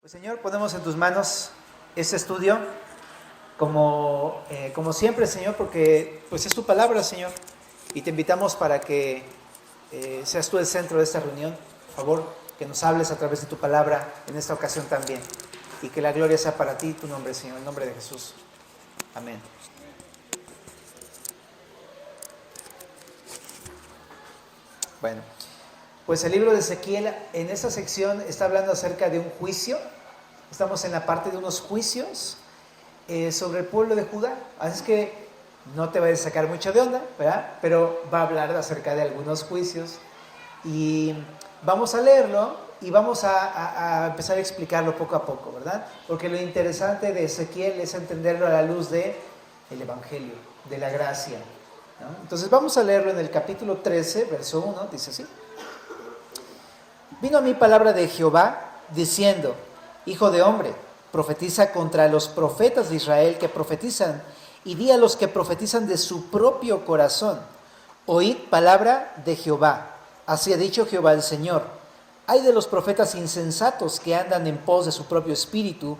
Pues Señor, ponemos en tus manos este estudio como siempre, Señor, porque pues es tu palabra, Señor, y te invitamos para que seas tú el centro de esta reunión. Por favor, que nos hables a través de tu palabra en esta ocasión también, y que la gloria sea para ti, tu nombre, Señor, en el nombre de Jesús. Amén. Bueno, pues el libro de Ezequiel en esta sección está hablando acerca de un juicio. Estamos en la parte de unos juicios sobre el pueblo de Judá. Así es que no te vayas a sacar mucho de onda, ¿verdad? Pero va a hablar acerca de algunos juicios. Y vamos a leerlo y vamos a empezar a explicarlo poco a poco, ¿verdad? Porque lo interesante de Ezequiel es entenderlo a la luz del Evangelio, de la gracia, ¿no? Entonces vamos a leerlo en el capítulo 13, verso 1, dice así. Vino a mí palabra de Jehová diciendo: Hijo de hombre, profetiza contra los profetas de Israel que profetizan, y di a los que profetizan de su propio corazón: oíd palabra de Jehová. Así ha dicho Jehová el Señor: hay de los profetas insensatos que andan en pos de su propio espíritu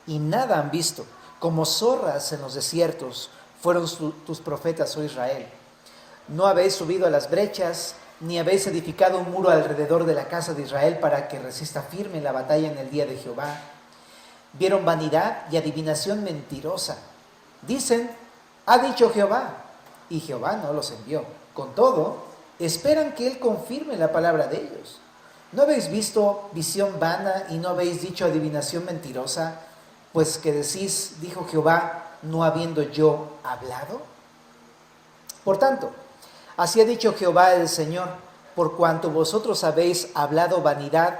y nada han visto, como zorras en los desiertos fueron tus profetas, oh Israel. No habéis subido a las brechas, ni habéis edificado un muro alrededor de la casa de Israel para que resista firme en la batalla en el día de Jehová. Vieron vanidad y adivinación mentirosa. Dicen: ha dicho Jehová, y Jehová no los envió. Con todo, esperan que Él confirme la palabra de ellos. ¿No habéis visto visión vana y no habéis dicho adivinación mentirosa? Pues que decís: dijo Jehová, no habiendo yo hablado. Por tanto, así ha dicho Jehová el Señor: por cuanto vosotros habéis hablado vanidad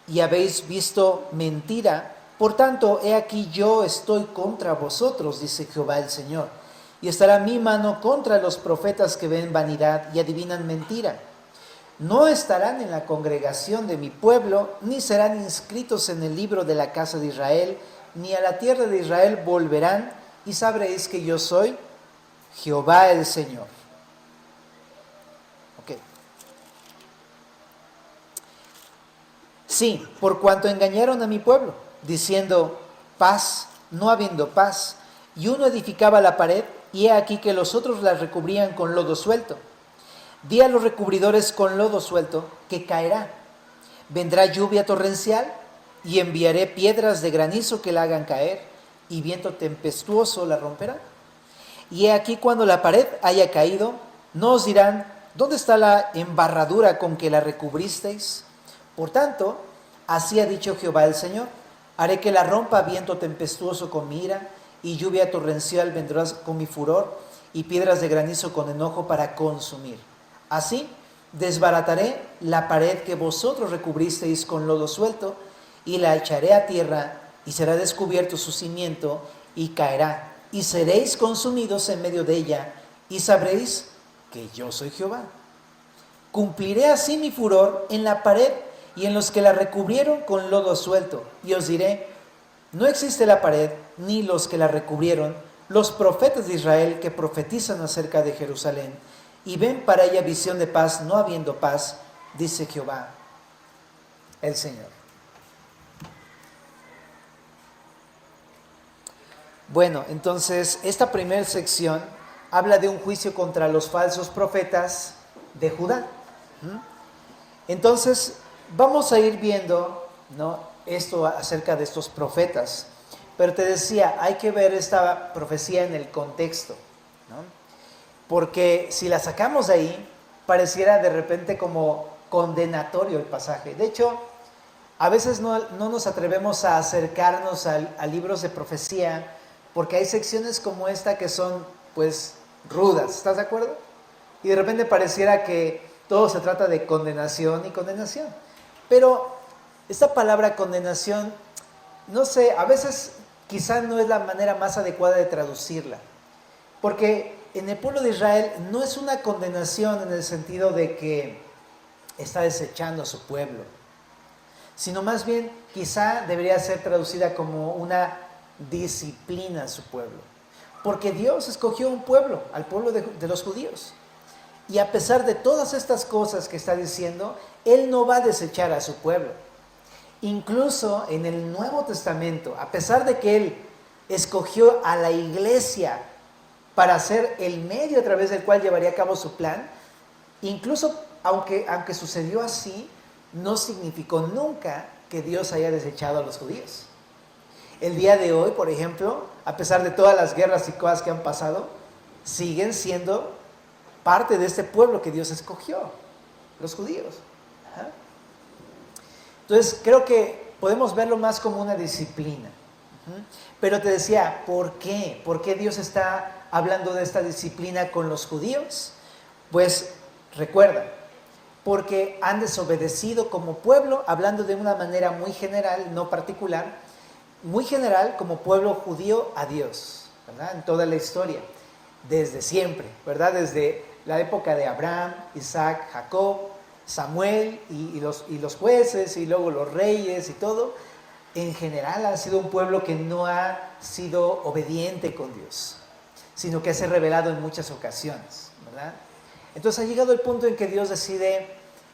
y habéis visto mentira, por tanto, he aquí yo estoy contra vosotros, dice Jehová el Señor, y estará mi mano contra los profetas que ven vanidad y adivinan mentira. No estarán en la congregación de mi pueblo, ni serán inscritos en el libro de la casa de Israel, ni a la tierra de Israel volverán, y sabréis que yo soy Jehová el Señor. Sí, por cuanto engañaron a mi pueblo, diciendo: paz, no habiendo paz, y uno edificaba la pared, y he aquí que los otros la recubrían con lodo suelto. Di a los recubridores con lodo suelto que caerá. Vendrá lluvia torrencial, y enviaré piedras de granizo que la hagan caer, y viento tempestuoso la romperá. Y he aquí cuando la pared haya caído, no os dirán: ¿dónde está la embarradura con que la recubristeis? Por tanto, así ha dicho Jehová el Señor: haré que la rompa viento tempestuoso con mi ira, y lluvia torrencial vendrá con mi furor, y piedras de granizo con enojo para consumir. Así desbarataré la pared que vosotros recubristeis con lodo suelto, y la echaré a tierra, y será descubierto su cimiento, y caerá, y seréis consumidos en medio de ella, y sabréis que yo soy Jehová. Cumpliré así mi furor en la pared y en los que la recubrieron con lodo suelto, y os diré: no existe la pared, ni los que la recubrieron, los profetas de Israel que profetizan acerca de Jerusalén, y ven para ella visión de paz, no habiendo paz, dice Jehová el Señor. Bueno, entonces esta primera sección habla de un juicio contra los falsos profetas de Judá. Entonces vamos a ir viendo, ¿no?, esto acerca de estos profetas. Pero te decía, hay que ver esta profecía en el contexto, ¿no? Porque si la sacamos de ahí, pareciera de repente como condenatorio el pasaje. De hecho, a veces no nos atrevemos a acercarnos a libros de profecía, porque hay secciones como esta que son, pues, rudas. ¿Estás de acuerdo? Y de repente pareciera que todo se trata de condenación y condenación. Pero esta palabra condenación, no sé, a veces quizá no es la manera más adecuada de traducirla. Porque en el pueblo de Israel no es una condenación en el sentido de que está desechando a su pueblo, sino más bien quizá debería ser traducida como una disciplina a su pueblo. Porque Dios escogió un pueblo, al pueblo de los judíos. Y a pesar de todas estas cosas que está diciendo, Él no va a desechar a su pueblo. Incluso en el Nuevo Testamento, a pesar de que Él escogió a la iglesia para ser el medio a través del cual llevaría a cabo su plan, incluso aunque sucedió así, no significó nunca que Dios haya desechado a los judíos. El día de hoy, por ejemplo, a pesar de todas las guerras y cosas que han pasado, siguen siendo parte de este pueblo que Dios escogió, los judíos. Ajá. Entonces, creo que podemos verlo más como una disciplina. Pero te decía, ¿por qué? ¿Por qué Dios está hablando de esta disciplina con los judíos? Pues recuerda, porque han desobedecido como pueblo, hablando de una manera muy general, no particular, muy general como pueblo judío a Dios, ¿verdad? En toda la historia, desde siempre, ¿verdad? Desde la época de Abraham, Isaac, Jacob, Samuel y los jueces y luego los reyes y todo. En general ha sido un pueblo que no ha sido obediente con Dios, sino que se ha rebelado en muchas ocasiones, ¿verdad? Entonces ha llegado el punto en que Dios decide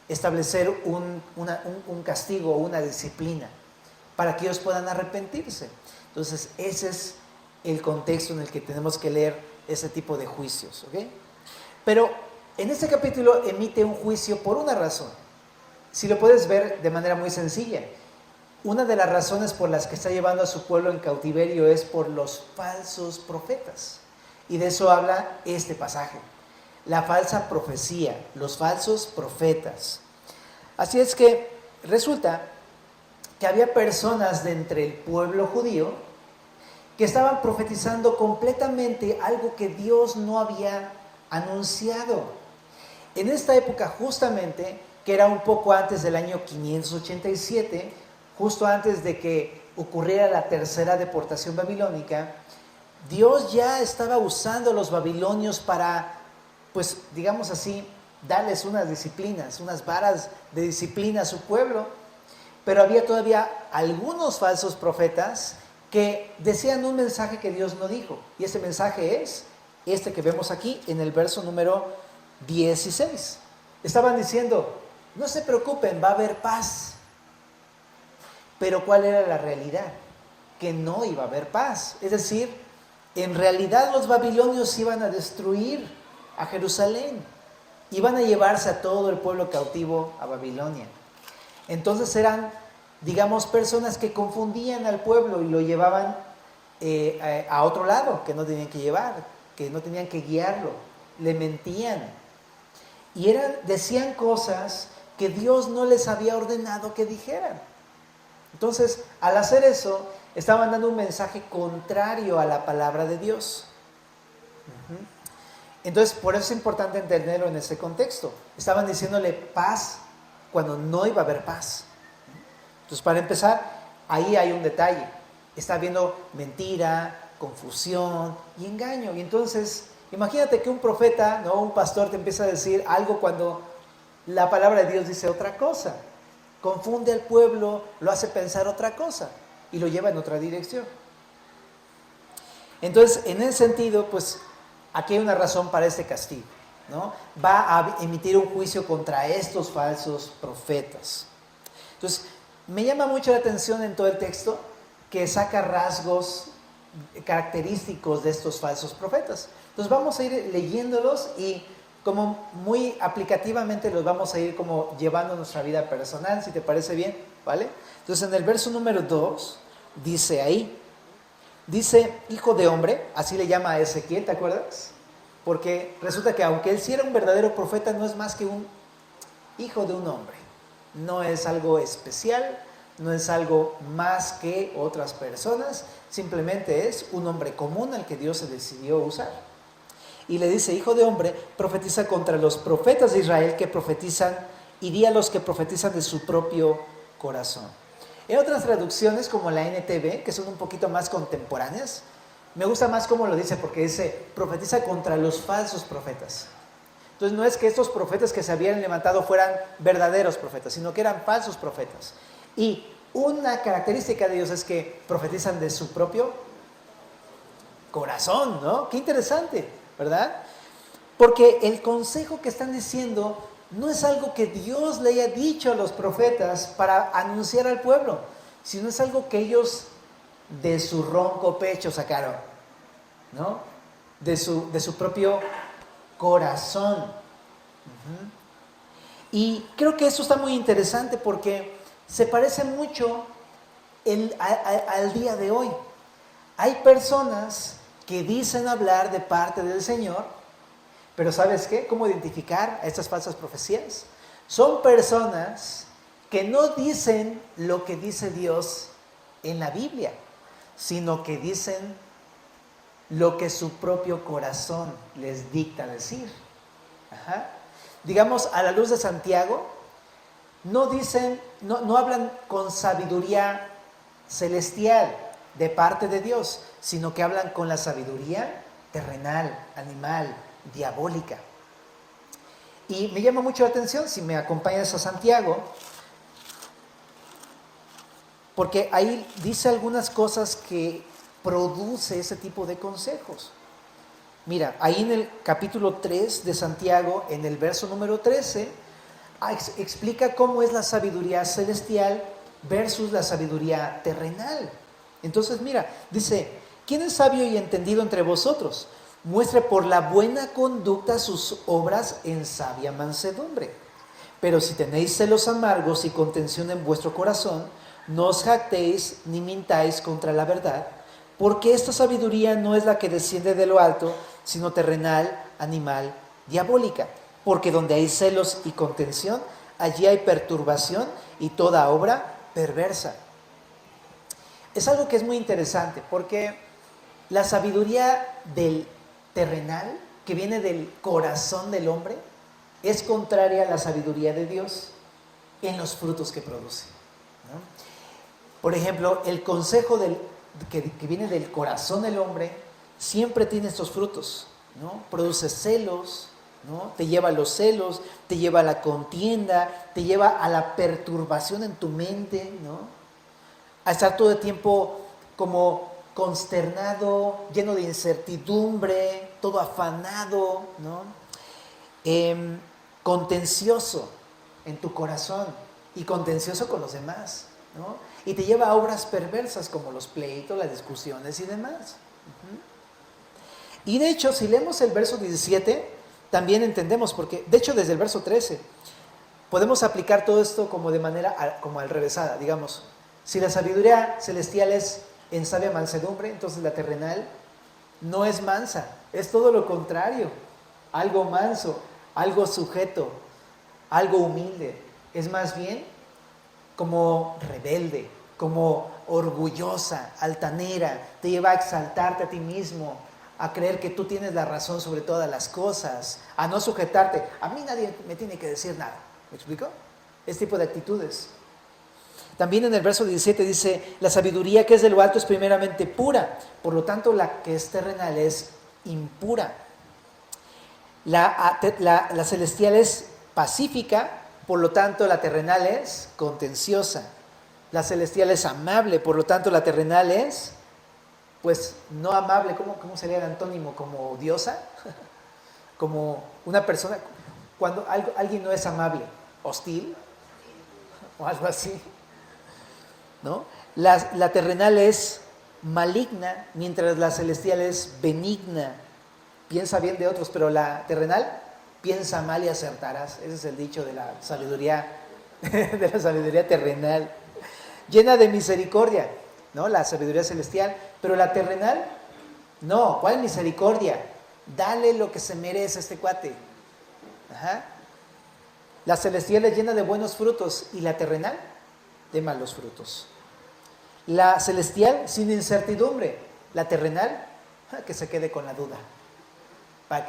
establecer un castigo, una disciplina, para que ellos puedan arrepentirse. Entonces ese es el contexto en el que tenemos que leer ese tipo de juicios, ¿ok? Pero en este capítulo emite un juicio por una razón. Si lo puedes ver de manera muy sencilla, una de las razones por las que está llevando a su pueblo en cautiverio es por los falsos profetas. Y de eso habla este pasaje. La falsa profecía, los falsos profetas. Así es que resulta que había personas de entre el pueblo judío que estaban profetizando completamente algo que Dios no había anunciado. En esta época justamente, que era un poco antes del año 587, justo antes de que ocurriera la tercera deportación babilónica, Dios ya estaba usando a los babilonios para, pues digamos así, darles unas disciplinas, unas varas de disciplina a su pueblo. Pero había todavía algunos falsos profetas que decían un mensaje que Dios no dijo. Y ese mensaje es este que vemos aquí en el verso número 16. Estaban diciendo, no se preocupen, va a haber paz. Pero ¿cuál era la realidad? Que no iba a haber paz. Es decir, en realidad los babilonios iban a destruir a Jerusalén. Iban a llevarse a todo el pueblo cautivo a Babilonia. Entonces eran, digamos, personas que confundían al pueblo y lo llevaban a otro lado que no tenían que llevar, que no tenían que guiarlo. Le mentían. Y decían cosas que Dios no les había ordenado que dijeran. Entonces, al hacer eso, estaban dando un mensaje contrario a la palabra de Dios. Entonces, por eso es importante entenderlo en ese contexto. Estaban diciéndole paz cuando no iba a haber paz. Entonces, para empezar, ahí hay un detalle. Está habiendo mentira, confusión y engaño. Y entonces, imagínate que un profeta, ¿no? Un pastor te empieza a decir algo cuando la palabra de Dios dice otra cosa. Confunde al pueblo, lo hace pensar otra cosa y lo lleva en otra dirección. Entonces, en ese sentido, pues, aquí hay una razón para este castigo, ¿no? Va a emitir un juicio contra estos falsos profetas. Entonces, me llama mucho la atención en todo el texto que saca rasgos característicos de estos falsos profetas. Entonces, vamos a ir leyéndolos y como muy aplicativamente los vamos a ir como llevando a nuestra vida personal, si te parece bien, ¿vale? Entonces, en el verso número 2, dice ahí, dice, hijo de hombre, así le llama a Ezequiel, ¿te acuerdas? Porque resulta que aunque él sí era un verdadero profeta, no es más que un hijo de un hombre. No es algo especial, no es algo más que otras personas, simplemente es un hombre común al que Dios se decidió usar. Y le dice, hijo de hombre, profetiza contra los profetas de Israel que profetizan y di a los que profetizan de su propio corazón. En otras traducciones, como la NTV, que son un poquito más contemporáneas, me gusta más cómo lo dice, porque dice, profetiza contra los falsos profetas. Entonces no es que estos profetas que se habían levantado fueran verdaderos profetas, sino que eran falsos profetas. Y una característica de ellos es que profetizan de su propio corazón, ¿no? Qué interesante, ¿verdad? Porque el consejo que están diciendo no es algo que Dios le haya dicho a los profetas para anunciar al pueblo, sino es algo que ellos de su ronco pecho sacaron, ¿no? De su propio corazón. Uh-huh. Y creo que eso está muy interesante porque se parece mucho al día de hoy. Hay personas que dicen hablar de parte del Señor, pero ¿sabes qué? ¿Cómo identificar a estas falsas profecías? Son personas que no dicen lo que dice Dios en la Biblia, sino que dicen lo que su propio corazón les dicta decir. Ajá. Digamos, a la luz de Santiago, no hablan con sabiduría celestial de parte de Dios, sino que hablan con la sabiduría terrenal, animal, diabólica. Y me llama mucho la atención, si me acompañas a Santiago, porque ahí dice algunas cosas que produce ese tipo de consejos. Mira, ahí en el capítulo 3 de Santiago, en el verso número 13, explica cómo es la sabiduría celestial versus la sabiduría terrenal. Entonces, mira, dice, ¿quién es sabio y entendido entre vosotros? Muestre por la buena conducta sus obras en sabia mansedumbre. Pero si tenéis celos amargos y contención en vuestro corazón, no os jactéis ni mintáis contra la verdad, porque esta sabiduría no es la que desciende de lo alto, sino terrenal, animal, diabólica. Porque donde hay celos y contención, allí hay perturbación y toda obra perversa. Es algo que es muy interesante, porque la sabiduría del terrenal, que viene del corazón del hombre, es contraria a la sabiduría de Dios en los frutos que produce, ¿no? Por ejemplo, el consejo que viene del corazón del hombre siempre tiene estos frutos, ¿no? Produce celos, ¿no? Te lleva a los celos, te lleva a la contienda, te lleva a la perturbación en tu mente, ¿no? A estar todo el tiempo como consternado, lleno de incertidumbre, todo afanado, ¿no? Contencioso en tu corazón y contencioso con los demás, ¿no? Y te lleva a obras perversas como los pleitos, las discusiones y demás. Uh-huh. Y de hecho, si leemos el verso 17, también entendemos, porque de hecho desde el verso 13 podemos aplicar todo esto como de manera como al revésada, digamos. Si la sabiduría celestial es en sabia mansedumbre, entonces la terrenal no es mansa, es todo lo contrario, algo manso, algo sujeto, algo humilde, es más bien como rebelde, como orgullosa, altanera, te lleva a exaltarte a ti mismo, a creer que tú tienes la razón sobre todas las cosas, a no sujetarte. A mí nadie me tiene que decir nada. ¿Me explico? Este tipo de actitudes. También en el verso 17 dice, la sabiduría que es de lo alto es primeramente pura, por lo tanto la que es terrenal es impura. La celestial es pacífica, por lo tanto la terrenal es contenciosa. La celestial es amable, por lo tanto la terrenal es, pues, no amable. ¿Cómo sería el antónimo? ¿Como odiosa? Como una persona, cuando alguien no es amable, hostil, o algo así, ¿no? La terrenal es maligna, mientras la celestial es benigna. Piensa bien de otros, pero la terrenal piensa mal y acertarás. Ese es el dicho de la sabiduría terrenal. Llena de misericordia, ¿no? La sabiduría celestial, pero la terrenal, no. ¿Cuál misericordia? Dale lo que se merece a este cuate. Ajá. La celestial es llena de buenos frutos y la terrenal de malos frutos. La celestial sin incertidumbre, la terrenal que se quede con la duda, para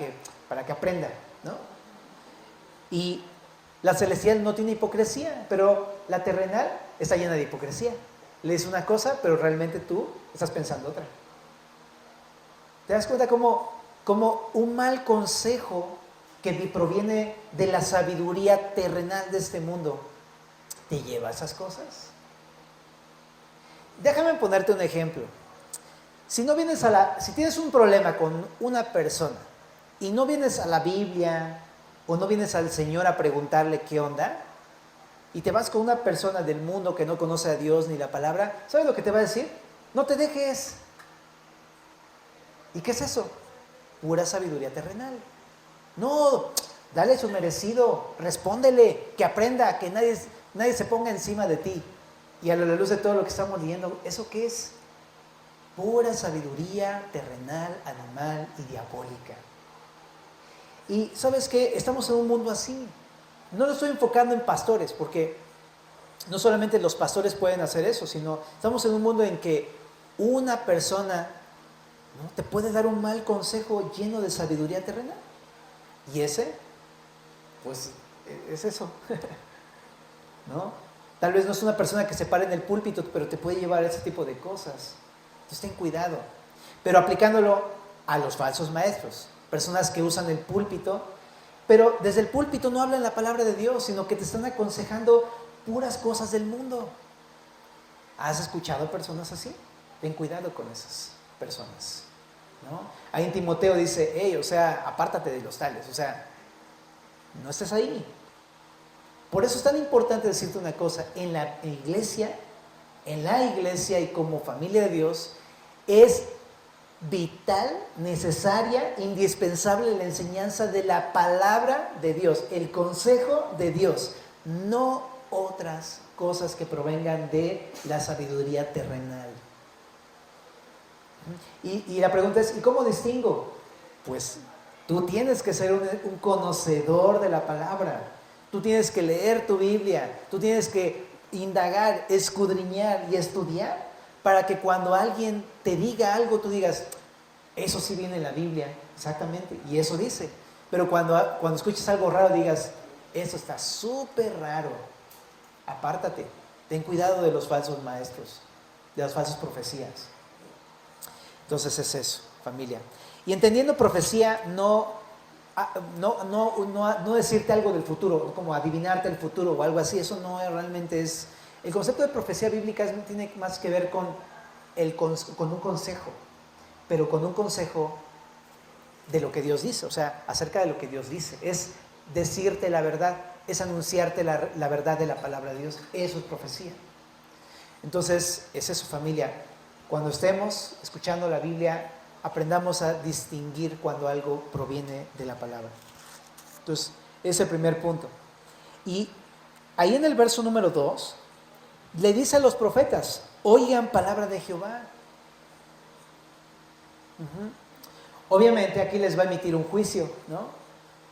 que aprenda, ¿no? Y la celestial no tiene hipocresía, pero la terrenal está llena de hipocresía. Le dice una cosa, pero realmente tú estás pensando otra. ¿Te das cuenta cómo un mal consejo que proviene de la sabiduría terrenal de este mundo te lleva a esas cosas? Déjame ponerte un ejemplo. Si tienes un problema con una persona y no vienes a la Biblia, ¿O no vienes al Señor a preguntarle qué onda? Y te vas con una persona del mundo que no conoce a Dios ni la palabra. ¿Sabes lo que te va a decir? No te dejes. ¿Y qué es eso? Pura sabiduría terrenal. No, dale su merecido, respóndele, que aprenda, que nadie se ponga encima de ti. Y a la luz de todo lo que estamos leyendo, ¿eso qué es? Pura sabiduría terrenal, animal y diabólica. Y ¿sabes qué? Estamos en un mundo así. No lo estoy enfocando en pastores, porque no solamente los pastores pueden hacer eso, sino estamos en un mundo en que una persona, ¿no?, te puede dar un mal consejo lleno de sabiduría terrenal. Y ese, pues, es eso, ¿no? Tal vez no es una persona que se para en el púlpito, pero te puede llevar a ese tipo de cosas. Entonces ten cuidado. Pero aplicándolo a los falsos maestros, personas que usan el púlpito, pero desde el púlpito no hablan la palabra de Dios, sino que te están aconsejando puras cosas del mundo. ¿Has escuchado personas así? Ten cuidado con esas personas, ¿no? Ahí en Timoteo dice, hey, o sea, apártate de los tales, o sea, no estés ahí. Por eso es tan importante decirte una cosa, en la iglesia y como familia de Dios, es vital, necesaria, indispensable la enseñanza de la palabra de Dios, el consejo de Dios, no otras cosas que provengan de la sabiduría terrenal. Y la pregunta es, ¿y cómo distingo? Pues tú tienes que ser un conocedor de la palabra, tú tienes que leer tu Biblia, tú tienes que indagar, escudriñar y estudiar para que cuando alguien te diga algo, tú digas, eso sí viene en la Biblia, exactamente, y eso dice. Pero cuando escuches algo raro, digas, eso está súper raro, apártate, ten cuidado de los falsos maestros, de las falsas profecías. Entonces es eso, familia. Y entendiendo profecía, no decirte algo del futuro, como adivinarte el futuro o algo así, eso no realmente es... El concepto de profecía bíblica tiene más que ver con un consejo, pero con un consejo de lo que Dios dice, o sea, acerca de lo que Dios dice. Es decirte la verdad, es anunciarte la verdad de la palabra de Dios. Eso es profecía. Entonces, es eso, familia. Cuando estemos escuchando la Biblia, aprendamos a distinguir cuando algo proviene de la palabra. Entonces, ese es el primer punto. Y ahí en el verso número 2, le dice a los profetas, oigan palabra de Jehová. Obviamente aquí les va a emitir un juicio, ¿no?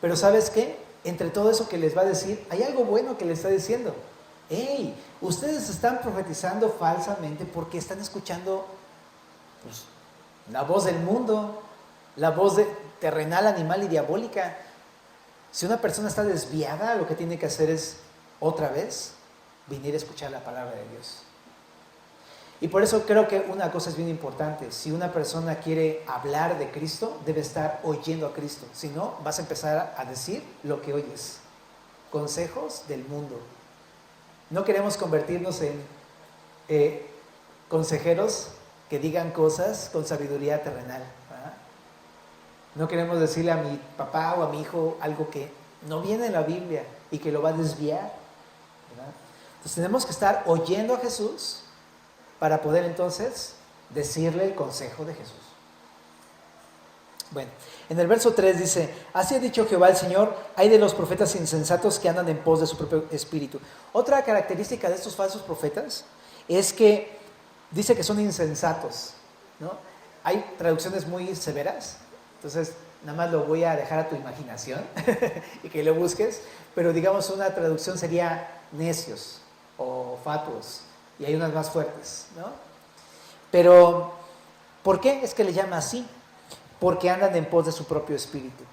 Pero ¿sabes qué? Entre todo eso que les va a decir, hay algo bueno que les está diciendo. ¡Hey! Ustedes están profetizando falsamente porque están escuchando, pues, la voz del mundo, la voz terrenal, animal y diabólica. Si una persona está desviada, lo que tiene que hacer es, otra vez, venir a escuchar la palabra de Dios. Y por eso creo que una cosa es bien importante. Si una persona quiere hablar de Cristo, debe estar oyendo a Cristo. Si no, vas a empezar a decir lo que oyes. Consejos del mundo. No queremos convertirnos en consejeros que digan cosas con sabiduría terrenal, ¿verdad? No queremos decirle a mi papá o a mi hijo algo que no viene en la Biblia y que lo va a desviar, ¿verdad? Entonces tenemos que estar oyendo a Jesús para poder entonces decirle el consejo de Jesús. Bueno, en el verso 3 dice, así ha dicho Jehová el Señor, hay de los profetas insensatos que andan en pos de su propio espíritu. Otra característica de estos falsos profetas es que dice que son insensatos, ¿no? Hay traducciones muy severas, entonces nada más lo voy a dejar a tu imaginación y que lo busques, pero digamos una traducción sería necios o fatuos, y hay unas más fuertes, ¿no? Pero, ¿por qué es que le llama así? Porque andan en pos de su propio espíritu.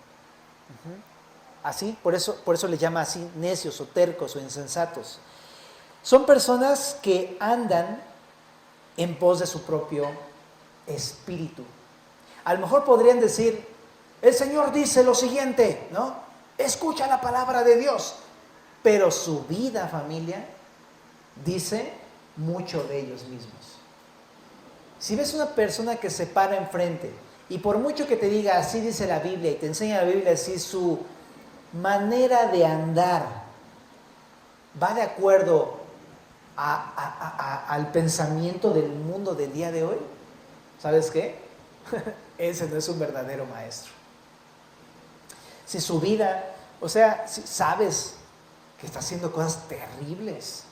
Así, por eso le llama así, necios o tercos o insensatos. Son personas que andan en pos de su propio espíritu. A lo mejor podrían decir, el Señor dice lo siguiente, ¿no? Escucha la palabra de Dios. Pero su vida, familia, dice mucho de ellos mismos. Si ves una persona que se para enfrente y por mucho que te diga así dice la Biblia y te enseña la Biblia así su manera de andar va de acuerdo al pensamiento del mundo del día de hoy, ¿sabes qué? Ese no es un verdadero maestro. Si su vida, o sea, si sabes que está haciendo cosas terribles,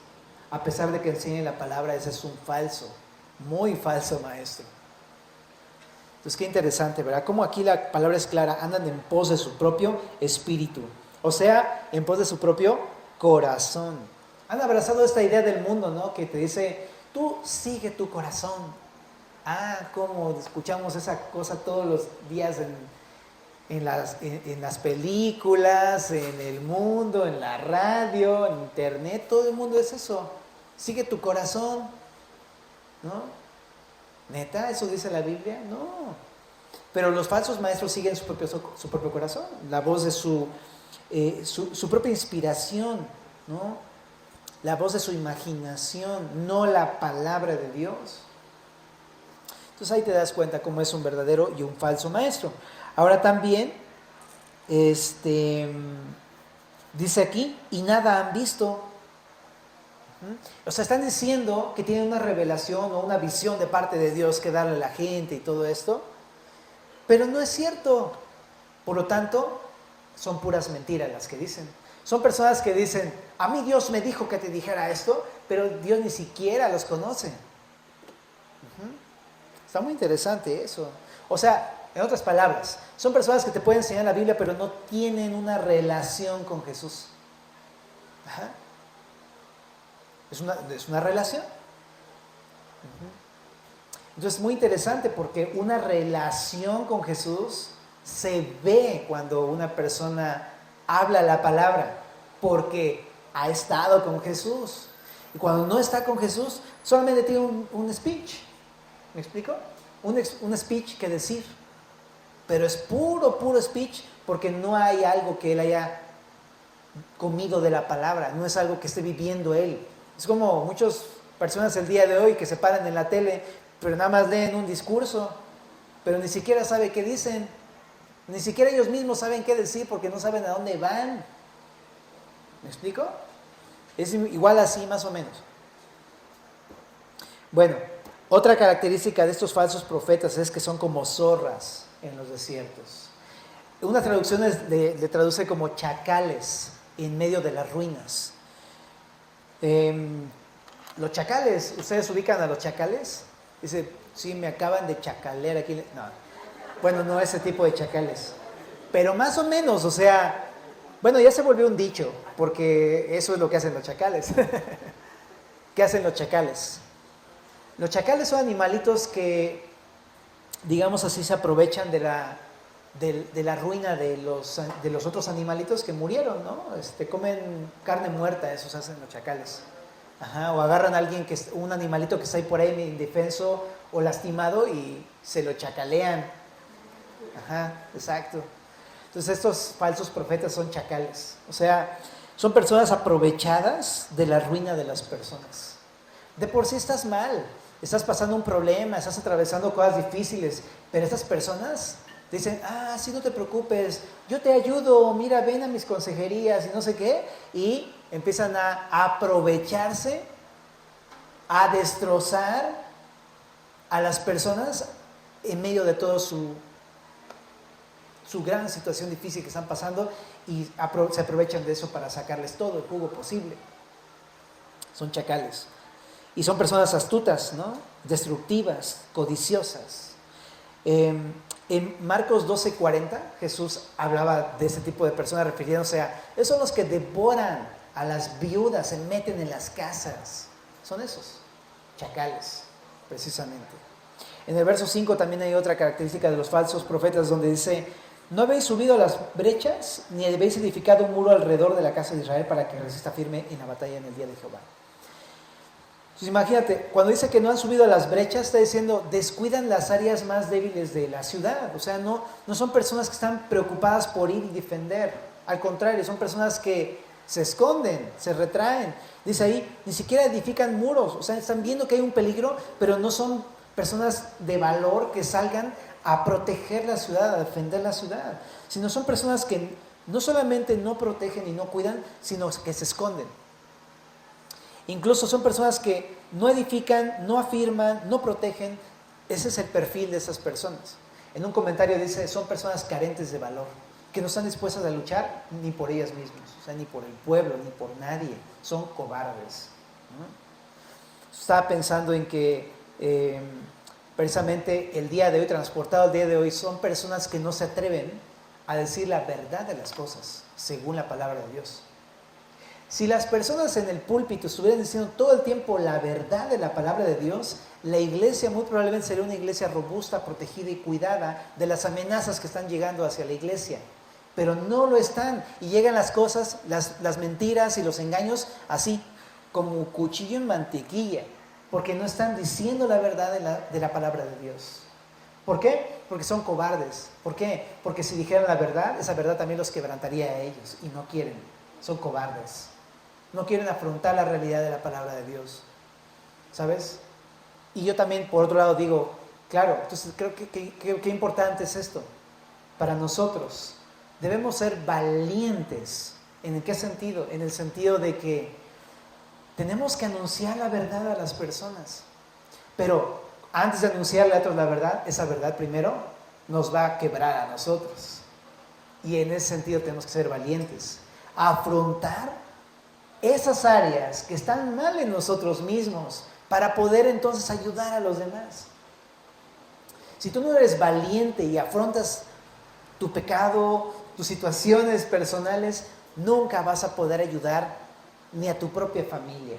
a pesar de que enseñe la palabra, ese es un falso, muy falso maestro. Entonces, qué interesante, ¿verdad? Como aquí la palabra es clara, andan en pos de su propio espíritu, o sea, en pos de su propio corazón. Han abrazado esta idea del mundo, ¿no? Que te dice, tú sigue tu corazón. Cómo escuchamos esa cosa todos los días en las películas, en el mundo, en la radio, en internet, todo el mundo es eso. Sigue tu corazón, ¿no? ¿Neta? ¿Eso dice la Biblia? No. Pero los falsos maestros siguen su propio corazón, la voz de su propia inspiración, ¿no? La voz de su imaginación, no la palabra de Dios. Entonces ahí te das cuenta cómo es un verdadero y un falso maestro. Ahora también, dice aquí, y nada han visto. O sea, están diciendo que tienen una revelación o una visión de parte de Dios que darle a la gente y todo esto, pero no es cierto. Por lo tanto, son puras mentiras las que dicen. Son personas que dicen, a mí Dios me dijo que te dijera esto, pero Dios ni siquiera los conoce. Está muy interesante eso. O sea, en otras palabras, son personas que te pueden enseñar la Biblia, pero no tienen una relación con Jesús. Ajá. Es una relación. Entonces es muy interesante porque una relación con Jesús se ve cuando una persona habla la palabra, porque ha estado con Jesús. Y cuando no está con Jesús, solamente tiene un speech. ¿Me explico? Un speech que decir. Pero es puro speech, porque no hay algo que él haya comido de la palabra, no es algo que esté viviendo él. Es como muchas personas el día de hoy que se paran en la tele, pero nada más leen un discurso, pero ni siquiera saben qué dicen, ni siquiera ellos mismos saben qué decir porque no saben a dónde van. ¿Me explico? Es igual así más o menos. Bueno, otra característica de estos falsos profetas es que son como zorras en los desiertos. Una traducción le traduce como chacales en medio de las ruinas. Los chacales, ¿ustedes ubican a los chacales? Dice, sí, me acaban de chacalear aquí. No, bueno, no ese tipo de chacales, pero más o menos, o sea, bueno, ya se volvió un dicho, porque eso es lo que hacen los chacales. ¿Qué hacen los chacales? Los chacales son animalitos que, digamos así, se aprovechan de la ruina de los otros animalitos que murieron, ¿no? Comen carne muerta, esos hacen los chacales. Ajá, o agarran a alguien, un animalito que está ahí por ahí indefenso o lastimado y se lo chacalean. Ajá, exacto. Entonces estos falsos profetas son chacales. O sea, son personas aprovechadas de la ruina de las personas. De por sí estás mal, estás pasando un problema, estás atravesando cosas difíciles, pero estas personas dicen, sí, no te preocupes, yo te ayudo, mira, ven a mis consejerías y no sé qué, y empiezan a aprovecharse, a destrozar a las personas en medio de todo su gran situación difícil que están pasando, y se aprovechan de eso para sacarles todo el jugo posible. Son chacales. Y son personas astutas, ¿no? Destructivas, codiciosas. En Marcos 12:40, Jesús hablaba de ese tipo de personas refiriéndose a, esos son los que devoran a las viudas, se meten en las casas. Son esos, chacales, precisamente. En el verso 5 también hay otra característica de los falsos profetas, donde dice, no habéis subido a las brechas, ni habéis edificado un muro alrededor de la casa de Israel para que resista firme en la batalla en el día de Jehová. Entonces imagínate, cuando dice que no han subido a las brechas, está diciendo, descuidan las áreas más débiles de la ciudad. O sea, no son personas que están preocupadas por ir y defender. Al contrario, son personas que se esconden, se retraen. Dice ahí, ni siquiera edifican muros. O sea, están viendo que hay un peligro, pero no son personas de valor que salgan a proteger la ciudad, a defender la ciudad. Sino son personas que no solamente no protegen y no cuidan, sino que se esconden. Incluso son personas que no edifican, no afirman, no protegen. Ese es el perfil de esas personas. En un comentario dice, son personas carentes de valor, que no están dispuestas a luchar ni por ellas mismas, o sea, ni por el pueblo, ni por nadie. Son cobardes, ¿no? Estaba pensando en que precisamente el día de hoy, transportado el día de hoy, son personas que no se atreven a decir la verdad de las cosas, según la palabra de Dios. Si las personas en el púlpito estuvieran diciendo todo el tiempo la verdad de la palabra de Dios, la iglesia muy probablemente sería una iglesia robusta, protegida y cuidada de las amenazas que están llegando hacia la iglesia. Pero no lo están, y llegan las cosas, las mentiras y los engaños así, como cuchillo en mantequilla, porque no están diciendo la verdad de la palabra de Dios. ¿Por qué? Porque son cobardes. ¿Por qué? Porque si dijeran la verdad, esa verdad también los quebrantaría a ellos, y no quieren, son cobardes. No quieren afrontar la realidad de la palabra de Dios, ¿sabes? Y yo también, por otro lado, digo, claro, entonces creo que qué importante es esto para nosotros. Debemos ser valientes. ¿En qué sentido? En el sentido de que tenemos que anunciar la verdad a las personas. Pero antes de anunciarle a otros la verdad, esa verdad primero nos va a quebrar a nosotros. Y en ese sentido tenemos que ser valientes. Afrontar esas áreas que están mal en nosotros mismos para poder entonces ayudar a los demás. Si tú no eres valiente y afrontas tu pecado, tus situaciones personales, nunca vas a poder ayudar ni a tu propia familia.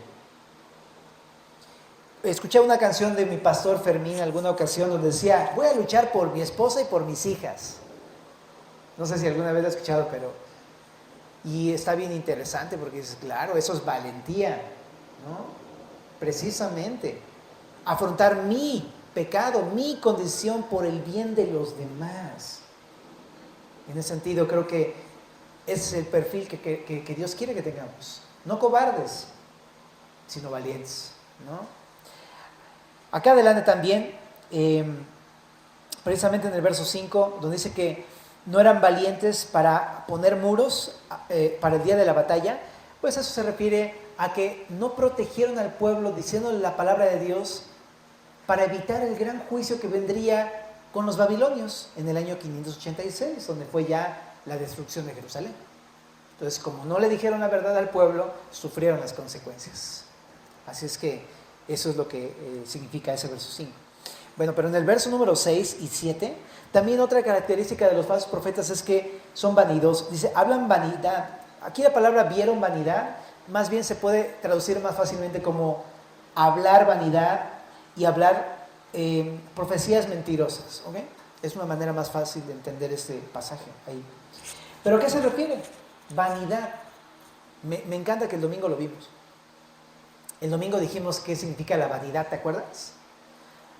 Escuché una canción de mi pastor Fermín en alguna ocasión donde decía, voy a luchar por mi esposa y por mis hijas. No sé si alguna vez lo he escuchado, pero... Y está bien interesante porque dices, claro, eso es valentía, ¿no? Precisamente, afrontar mi pecado, mi condición por el bien de los demás. En ese sentido, creo que ese es el perfil que Dios quiere que tengamos. No cobardes, sino valientes, ¿no? Acá adelante también, precisamente en el verso 5, donde dice que no eran valientes para poner muros para el día de la batalla, pues eso se refiere a que no protegieron al pueblo diciéndole la palabra de Dios para evitar el gran juicio que vendría con los babilonios en el año 586, donde fue ya la destrucción de Jerusalén. Entonces, como no le dijeron la verdad al pueblo, sufrieron las consecuencias. Así es que eso es lo que significa ese verso 5. Bueno, pero en el verso número 6 y 7, también otra característica de los falsos profetas es que son vanidosos. Dice, hablan vanidad. Aquí la palabra vieron vanidad, más bien se puede traducir más fácilmente como hablar vanidad y hablar profecías mentirosas. ¿Okay? Es una manera más fácil de entender este pasaje ahí. ¿Pero a qué se refiere? Vanidad. Me encanta que el domingo lo vimos. El domingo dijimos qué significa la vanidad, ¿te acuerdas?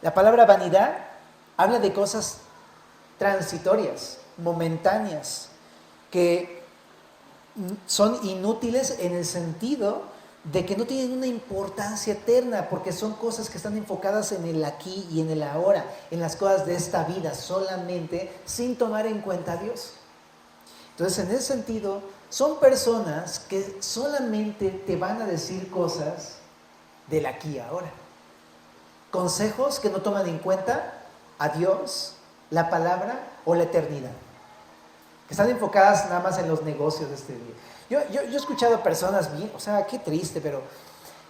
La palabra vanidad habla de cosas transitorias, momentáneas, que son inútiles en el sentido de que no tienen una importancia eterna, porque son cosas que están enfocadas en el aquí y en el ahora, en las cosas de esta vida solamente, sin tomar en cuenta a Dios. Entonces, en ese sentido, son personas que solamente te van a decir cosas del aquí y ahora. Consejos que no toman en cuenta a Dios, la palabra o la eternidad. Que están enfocadas nada más en los negocios de este día. Yo he escuchado personas bien, o sea, qué triste, pero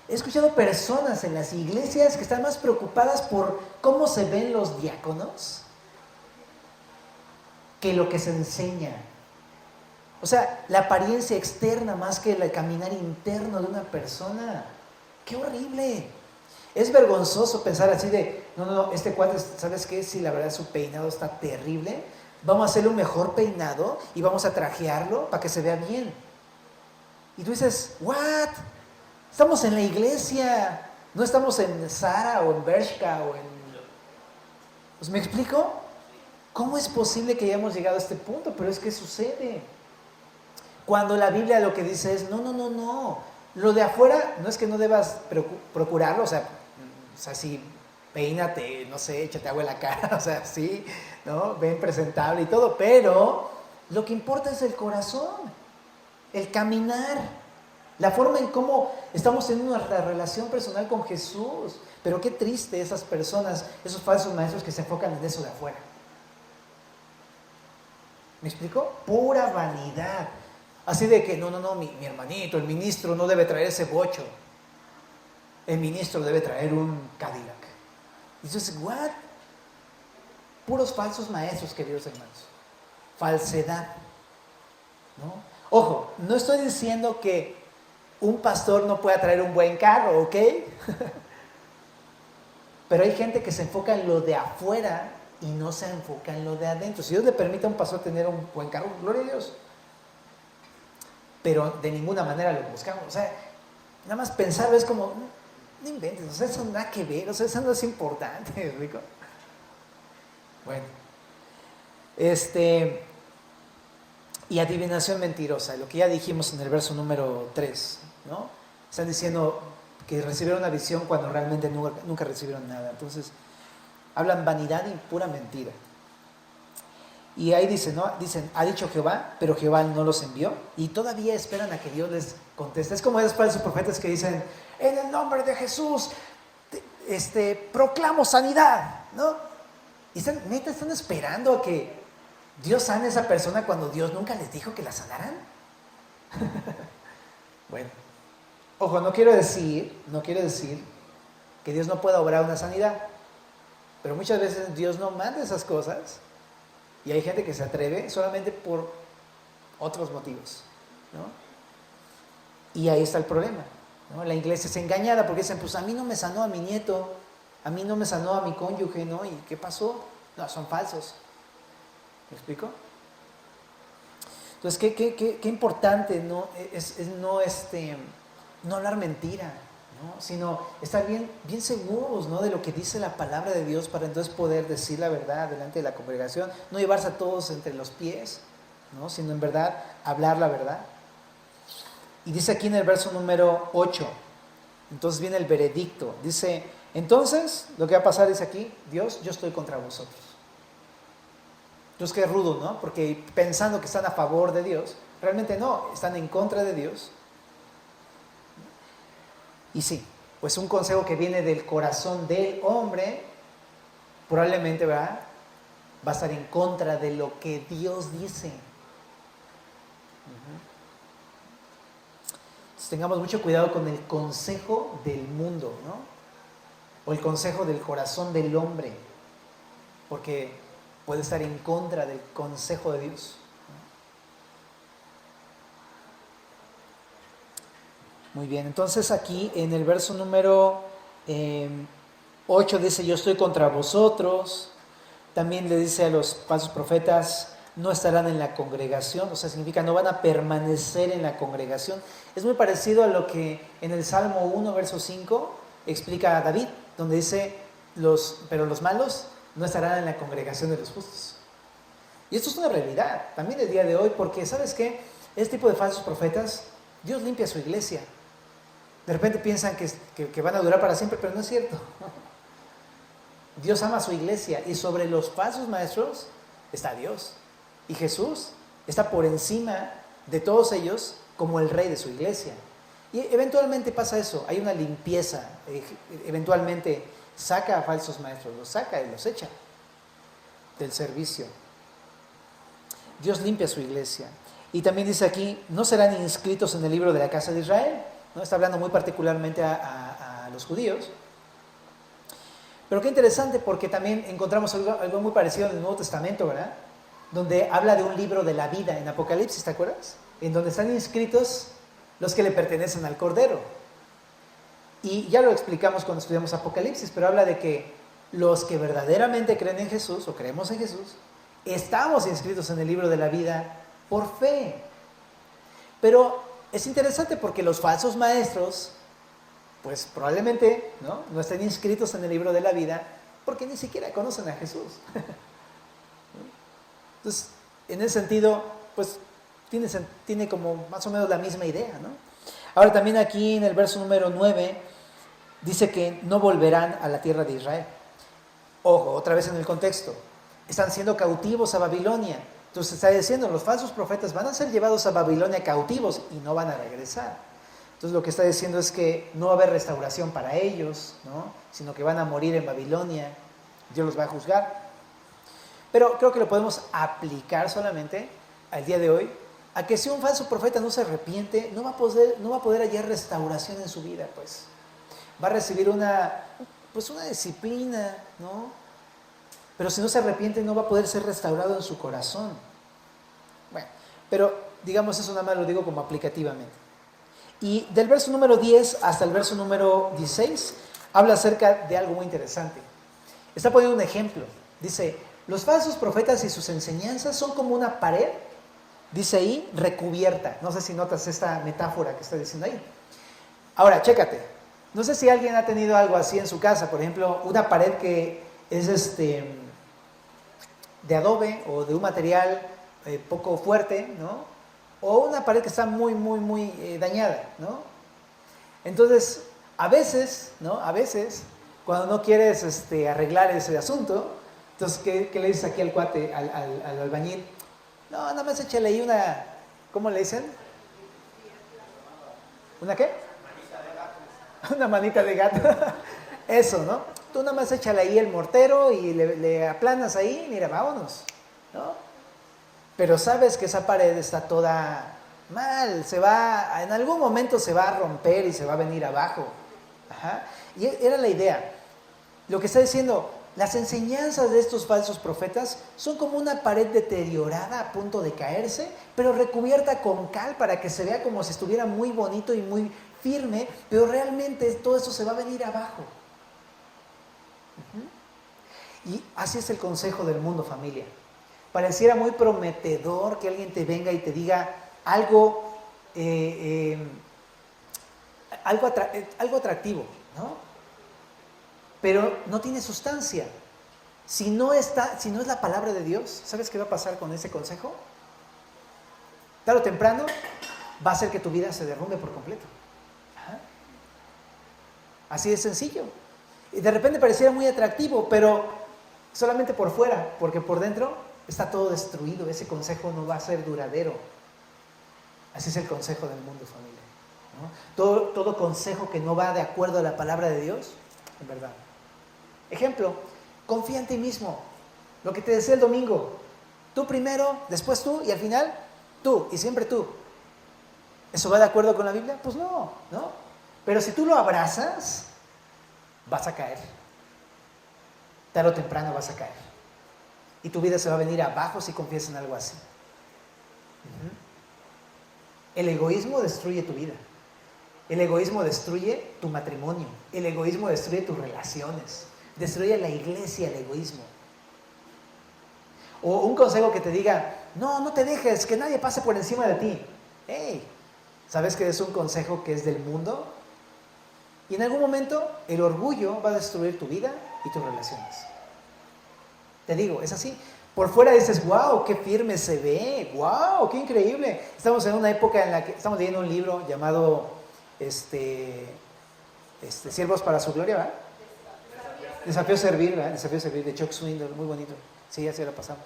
he escuchado personas en las iglesias que están más preocupadas por cómo se ven los diáconos que lo que se enseña. O sea, la apariencia externa más que el caminar interno de una persona. ¡Qué horrible! Es vergonzoso pensar así de, no, este cuate, ¿sabes qué? Si la verdad su peinado está terrible, vamos a hacerle un mejor peinado y vamos a trajearlo para que se vea bien. Y tú dices, ¿what? Estamos en la iglesia, no estamos en Zara o en Bershka o en... ¿Pues me explico? ¿Cómo es posible que hayamos llegado a este punto? Pero es que sucede. Cuando la Biblia lo que dice es, no. Lo de afuera no es que no debas procurarlo, o sea, sí, peínate, no sé, échate agua en la cara, o sea, sí, ¿no? Ven presentable y todo, pero Lo que importa es el corazón, el caminar, la forma en cómo estamos teniendo una relación personal con Jesús. Pero qué triste esas personas, esos falsos maestros que se enfocan en eso de afuera. ¿Me explico? Pura vanidad. Así de que, no, mi hermanito, el ministro no debe traer ese bocho. El ministro debe traer un Cadillac. Y dices, ¿what? Puros falsos maestros, queridos hermanos. Falsedad. ¿No? Ojo, no estoy diciendo que un pastor no pueda traer un buen carro, ¿ok? Pero hay gente que se enfoca en lo de afuera y no se enfoca en lo de adentro. Si Dios le permite a un pastor tener un buen carro, gloria a Dios. Pero de ninguna manera lo buscamos. O sea, nada más pensarlo es como, no inventes, o sea, eso nada que ver, o sea, eso no es importante, ¿rico? Bueno, y adivinación mentirosa, lo que ya dijimos en el verso número 3, ¿no? Están diciendo que recibieron una visión cuando realmente nunca recibieron nada. Entonces, hablan vanidad y pura mentira. Y ahí dicen, ¿no? Dicen, ha dicho Jehová, pero Jehová no los envió. Y todavía esperan a que Dios les conteste. Es como esos falsos profetas que dicen, en el nombre de Jesús, proclamo sanidad, ¿no? Y están esperando a que Dios sane a esa persona cuando Dios nunca les dijo que la sanaran. Bueno, ojo, no quiero decir que Dios no pueda obrar una sanidad. Pero muchas veces Dios no manda esas cosas y hay gente que se atreve solamente por otros motivos, ¿no? Y ahí está el problema, ¿no? La iglesia es engañada porque dicen, pues a mí no me sanó a mi nieto, a mí no me sanó a mi cónyuge, ¿no? ¿Y qué pasó? No, son falsos. ¿Me explico? Entonces, qué importante no hablar mentira, ¿no? Sino estar bien seguros, ¿no? De lo que dice la palabra de Dios para entonces poder decir la verdad delante de la congregación, no llevarse a todos entre los pies, ¿no? Sino en verdad hablar la verdad. Y dice aquí en el verso número 8, entonces viene el veredicto, dice, entonces lo que va a pasar dice aquí, Dios, yo estoy contra vosotros. Entonces qué rudo, ¿no? Porque pensando que están a favor de Dios, realmente no, están en contra de Dios. Y sí, pues un consejo que viene del corazón del hombre, probablemente va a estar en contra de lo que Dios dice. Entonces tengamos mucho cuidado con el consejo del mundo, ¿no? O el consejo del corazón del hombre, porque puede estar en contra del consejo de Dios. Muy bien, entonces aquí en el verso número 8 dice, yo estoy contra vosotros. También le dice a los falsos profetas, no estarán en la congregación, o sea, significa no van a permanecer en la congregación. Es muy parecido a lo que en el Salmo 1, verso 5, explica a David, donde dice, pero los malos no estarán en la congregación de los justos. Y esto es una realidad, también el día de hoy, porque ¿sabes qué? Este tipo de falsos profetas, Dios limpia su iglesia. De repente piensan que van a durar para siempre, pero no es cierto. Dios ama a su iglesia y sobre los falsos maestros está Dios. Y Jesús está por encima de todos ellos como el rey de su iglesia. Y eventualmente pasa eso, hay una limpieza. Eventualmente saca a falsos maestros, los saca y los echa del servicio. Dios limpia su iglesia. Y también dice aquí, no serán inscritos en el libro de la casa de Israel, ¿no? Está hablando muy particularmente a los judíos. Pero qué interesante porque también encontramos algo muy parecido en el Nuevo Testamento, ¿verdad? Donde habla de un libro de la vida en Apocalipsis, ¿te acuerdas? En donde están inscritos los que le pertenecen al Cordero. Y ya lo explicamos cuando estudiamos Apocalipsis, pero habla de que los que verdaderamente creen en Jesús o creemos en Jesús, estamos inscritos en el libro de la vida por fe. Pero es interesante porque los falsos maestros, pues probablemente no estén inscritos en el libro de la vida porque ni siquiera conocen a Jesús. Entonces, en ese sentido, pues tiene como más o menos la misma idea, ¿no? Ahora también aquí en el verso número 9 dice que no volverán a la tierra de Israel. Ojo, otra vez en el contexto. Están siendo cautivos a Babilonia. Entonces está diciendo, los falsos profetas van a ser llevados a Babilonia cautivos y no van a regresar. Entonces lo que está diciendo es que no va a haber restauración para ellos, ¿no? Sino que van a morir en Babilonia, Dios los va a juzgar. Pero creo que lo podemos aplicar solamente al día de hoy, a que si un falso profeta no se arrepiente, no va a poder hallar restauración en su vida, pues. Va a recibir una disciplina, ¿no? Pero si no se arrepiente, no va a poder ser restaurado en su corazón. Bueno, pero digamos eso nada más lo digo como aplicativamente. Y del verso número 10 hasta el verso número 16, habla acerca de algo muy interesante. Está poniendo un ejemplo. Dice, los falsos profetas y sus enseñanzas son como una pared, dice ahí, recubierta. No sé si notas esta metáfora que está diciendo ahí. Ahora, chécate. No sé si alguien ha tenido algo así en su casa. Por ejemplo, una pared que es de adobe o de un material poco fuerte, ¿no? O una pared que está muy, muy, muy dañada, ¿no? Entonces, a veces, ¿no? A veces, cuando no quieres arreglar ese asunto, entonces, ¿qué le dices aquí al cuate, al albañil? No, nada más échale ahí una, ¿cómo le dicen? ¿Una qué? Una manita de gato. Eso, ¿no? Tú nada más échale ahí el mortero y le aplanas ahí, mira, vámonos, ¿no? Pero sabes que esa pared está toda mal, en algún momento se va a romper y se va a venir abajo. Ajá. Y era la idea. Lo que está diciendo, las enseñanzas de estos falsos profetas son como una pared deteriorada a punto de caerse, pero recubierta con cal para que se vea como si estuviera muy bonito y muy firme, pero realmente todo eso se va a venir abajo. Y así es el consejo del mundo, familia. Pareciera muy prometedor que alguien te venga y te diga algo atractivo, ¿no? Pero no tiene sustancia. Si no es la palabra de Dios, ¿sabes qué va a pasar con ese consejo? Tarde o temprano va a hacer que tu vida se derrumbe por completo. Ajá. Así de sencillo. Y de repente pareciera muy atractivo, pero solamente por fuera, porque por dentro está todo destruido. Ese consejo no va a ser duradero. Así es el consejo del mundo, familia, ¿no? Todo consejo que no va de acuerdo a la palabra de Dios, en verdad. Ejemplo, confía en ti mismo. Lo que te decía el domingo, tú primero, después tú y al final tú y siempre tú. ¿Eso va de acuerdo con la Biblia? Pues no, ¿no? Pero si tú lo abrazas, vas a caer. Tarde o temprano vas a caer. Y tu vida se va a venir abajo si confías en algo así. El egoísmo destruye tu vida. El egoísmo destruye tu matrimonio. El egoísmo destruye tus relaciones. Destruye la iglesia, el egoísmo. O un consejo que te diga, no te dejes, que nadie pase por encima de ti. Hey, ¿sabes que es un consejo que es del mundo? Y en algún momento el orgullo va a destruir tu vida y tus relaciones. Te digo, es así. Por fuera dices, wow, qué firme se ve, wow, qué increíble. Estamos en una época en la que estamos leyendo un libro llamado Siervos para su Gloria, ¿verdad? Desafío a servir, ¿verdad? Desafío a servir, de Chuck Swindoll, muy bonito. Sí, ya se lo pasamos.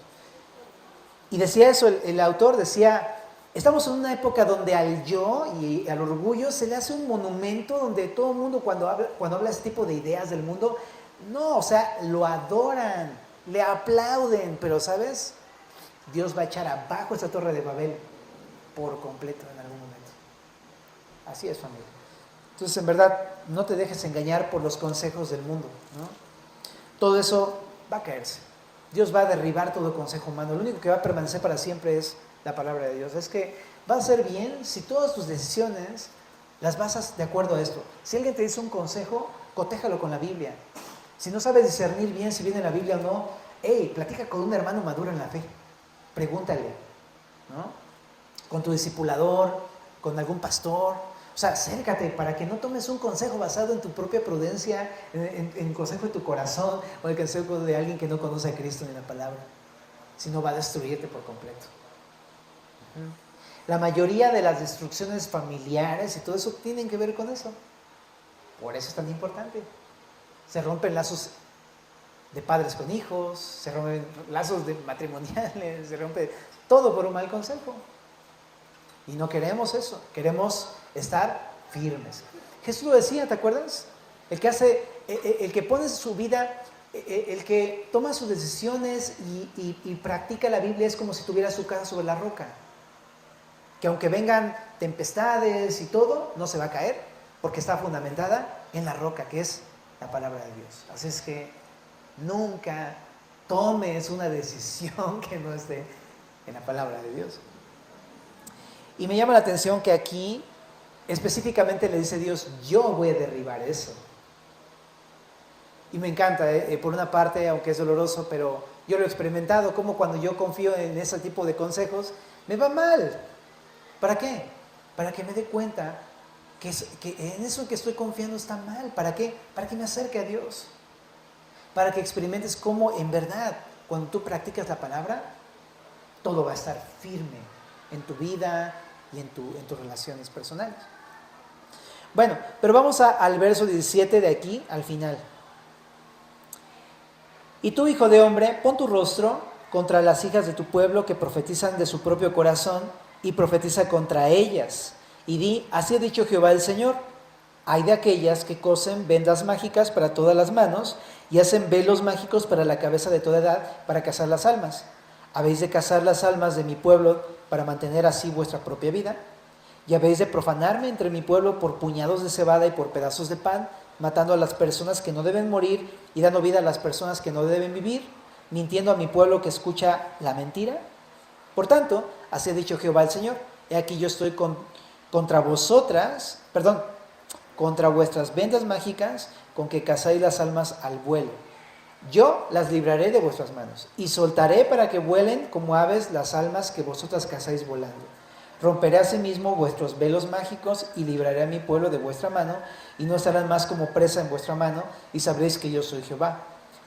Y decía eso, el autor decía, estamos en una época donde al yo y al orgullo se le hace un monumento donde todo el mundo cuando habla este tipo de ideas del mundo, no, o sea, lo adoran, le aplauden, pero ¿sabes? Dios va a echar abajo esta torre de Babel por completo en algún momento. Así es, familia. Entonces, en verdad, no te dejes engañar por los consejos del mundo, ¿no? Todo eso va a caerse. Dios va a derribar todo consejo humano. Lo único que va a permanecer para siempre es la palabra de Dios. Es que va a ser bien si todas tus decisiones las basas de acuerdo a esto. Si alguien te dice un consejo, cotéjalo con la Biblia. Si no sabes discernir bien si viene la Biblia o no, platica con un hermano maduro en la fe. Pregúntale, ¿no? Con tu discipulador, con algún pastor. O sea, acércate para que no tomes un consejo basado en tu propia prudencia, en el consejo de tu corazón o el consejo de alguien que no conoce a Cristo ni la palabra, sino va a destruirte por completo. La mayoría de las destrucciones familiares y todo eso tienen que ver con eso. Por eso es tan importante. Se rompen lazos de padres con hijos, se rompen lazos matrimoniales, se rompe todo por un mal consejo. Y no queremos eso, queremos estar firmes. Jesús lo decía, ¿te acuerdas? El que pone su vida, el que toma sus decisiones y practica la Biblia es como si tuviera su casa sobre la roca. Que aunque vengan tempestades y todo, no se va a caer, porque está fundamentada en la roca, que es la palabra de Dios. Así es que nunca tomes una decisión que no esté en la palabra de Dios. Y me llama la atención que aquí específicamente le dice Dios, yo voy a derribar eso. Y me encanta, por una parte, aunque es doloroso, pero yo lo he experimentado, como cuando yo confío en ese tipo de consejos, me va mal. ¿Para qué? Para que me dé cuenta que en eso que estoy confiando está mal. ¿Para qué? Para que me acerque a Dios. Para que experimentes cómo en verdad, cuando tú practicas la palabra, todo va a estar firme en tu vida y en tus relaciones personales. Bueno, pero vamos al verso 17 de aquí, al final. Y tú, hijo de hombre, pon tu rostro contra las hijas de tu pueblo que profetizan de su propio corazón y profetiza contra ellas. Y di, así ha dicho Jehová el Señor, hay de aquellas que cosen vendas mágicas para todas las manos y hacen velos mágicos para la cabeza de toda edad para cazar las almas. ¿Habéis de cazar las almas de mi pueblo para mantener así vuestra propia vida? ¿Y habéis de profanarme entre mi pueblo por puñados de cebada y por pedazos de pan, matando a las personas que no deben morir y dando vida a las personas que no deben vivir, mintiendo a mi pueblo que escucha la mentira? Por tanto, así ha dicho Jehová el Señor, he aquí yo estoy contra vuestras vendas mágicas con que cazáis las almas al vuelo. Yo las libraré de vuestras manos y soltaré para que vuelen como aves las almas que vosotras cazáis volando. Romperé asimismo vuestros velos mágicos y libraré a mi pueblo de vuestra mano y no estarán más como presa en vuestra mano y sabréis que yo soy Jehová.